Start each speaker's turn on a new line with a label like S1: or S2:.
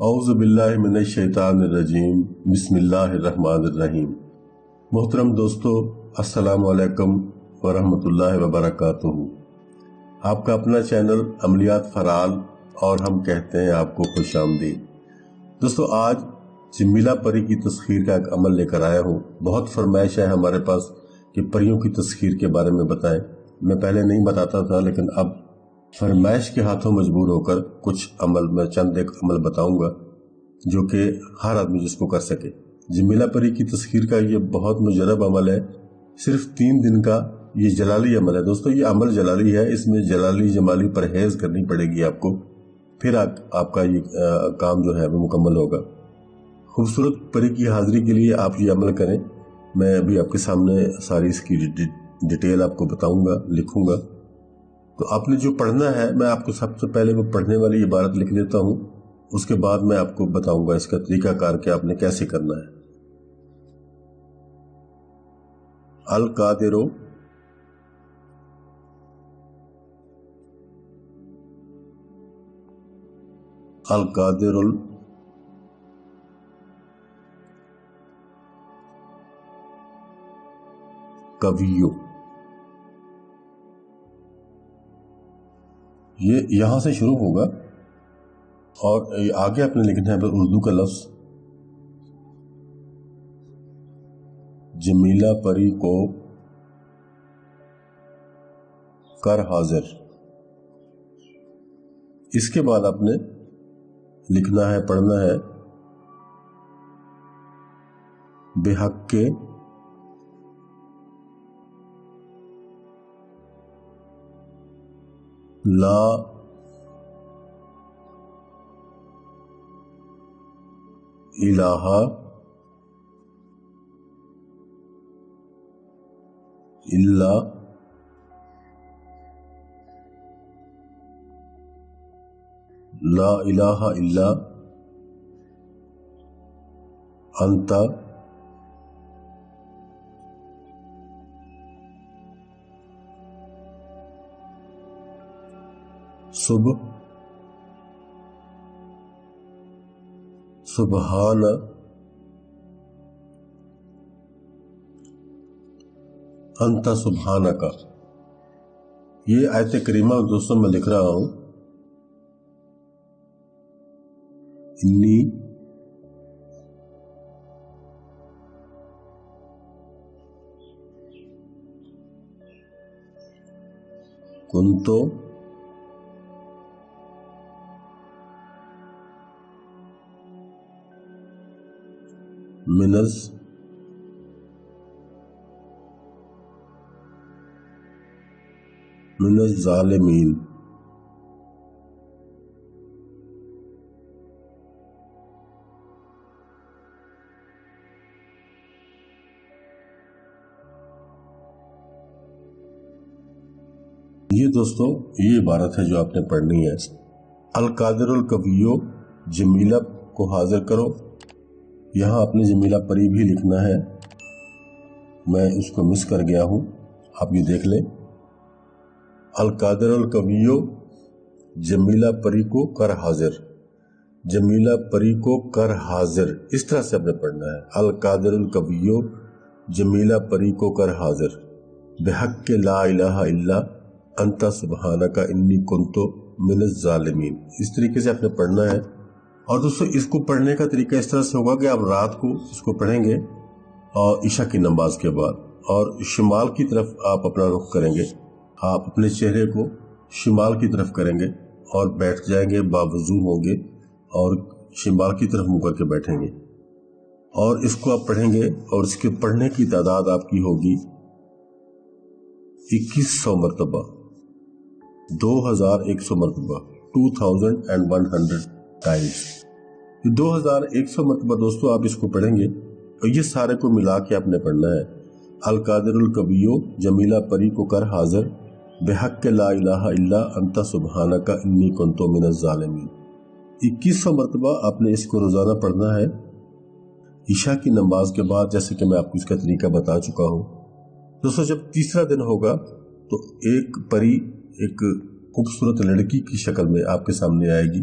S1: اعوذ باللہ من الشیطان الرجیم بسم اللہ الرحمن الرحیم۔ محترم دوستو، السلام علیکم ورحمۃ اللہ وبرکاتہ۔ آپ کا اپنا چینل عملیات فرعال اور ہم کہتے ہیں آپ کو خوش آمدید۔ دوستو، آج جمیلہ پری کی تسخیر کا ایک عمل لے کر آیا ہوں۔ بہت فرمائش ہے ہمارے پاس کہ پریوں کی تسخیر کے بارے میں بتائیں۔ میں پہلے نہیں بتاتا تھا، لیکن اب فرمائش کے ہاتھوں مجبور ہو کر کچھ عمل میں چند ایک عمل بتاؤں گا جو کہ ہر آدمی جس کو کر سکے۔ جمیلہ پری کی تسخیر کا یہ بہت مجرب عمل ہے۔ صرف 3 دن کا یہ جلالی عمل ہے۔ دوستو، یہ عمل جلالی ہے، اس میں جلالی جمالی پرہیز کرنی پڑے گی آپ کو، پھر آپ کا یہ کام جو ہے وہ مکمل ہوگا۔ خوبصورت پری کی حاضری کے لیے آپ یہ عمل کریں۔ میں ابھی آپ کے سامنے ساری اس کی ڈیٹیل آپ کو بتاؤں گا، لکھوں گا۔ تو آپ نے جو پڑھنا ہے، میں آپ کو سب سے پہلے وہ پڑھنے والی عبارت لکھ دیتا ہوں، اس کے بعد میں آپ کو بتاؤں گا اس کا طریقہ کار کہ آپ نے کیسے کرنا ہے۔ القادر القادر القوی، یہ یہاں سے شروع ہوگا اور آگے آپ نے لکھنا ہے اردو کا لفظ جمیلہ پری کو کر حاضر۔ اس کے بعد آپ نے لکھنا ہے، پڑھنا ہے بحق کے لا الہ الا لا الہ الا انت سبحان انت سبحانک۔ یہ آیت کریمہ دوستوں میں لکھ رہا ہوں، انی کنتو من الظالمین۔ یہ دوستو یہ عبارت ہے جو آپ نے پڑھنی ہے۔ القادر القوی، جمیلہ کو حاضر کرو۔ یہاں آپ نے جمیلہ پری بھی لکھنا ہے، میں اس کو مس کر گیا ہوں، آپ یہ دیکھ لیں۔ القادر القوی جمیلہ پری کو کر حاضر، جمیلہ پری کو کر حاضر، اس طرح سے آپ نے پڑھنا ہے۔ القادر القوی جمیلہ پری کو کر حاضر بحق لا الہ الا انت سبحانک انی کنت من الظالمین۔ اس طریقے سے آپ نے پڑھنا ہے۔ اور دوستو، اس کو پڑھنے کا طریقہ اس طرح سے ہوگا کہ آپ رات کو اس کو پڑھیں گے اور عشاء کی نماز کے بعد، اور شمال کی طرف آپ اپنا رخ کریں گے۔ آپ اپنے چہرے کو شمال کی طرف کریں گے اور بیٹھ جائیں گے، باوضو ہوں گے اور شمال کی طرف منہ کر کے بیٹھیں گے، اور اس کو آپ پڑھیں گے، اور اس کے پڑھنے کی تعداد آپ کی ہوگی 2100 مرتبہ، 2100 مرتبہ، 2100 ٹائمز۔ 2100 مرتبہ دوستو آپ اس کو پڑھیں گے، اور یہ سارے کو ملا کے آپ نے پڑھنا ہے۔ القادر القوی جمیلہ پری کو کر حاضر بحق لا الہ الا انت سبحانک انی کنت من الظالمین۔ 2100 مرتبہ آپ نے اس کو روزانہ پڑھنا ہے عشاء کی نماز کے بعد، جیسے کہ میں آپ کو اس کا طریقہ بتا چکا ہوں۔ دوستو، جب تیسرا دن ہوگا تو ایک پری ایک خوبصورت لڑکی کی شکل میں آپ کے سامنے آئے گی،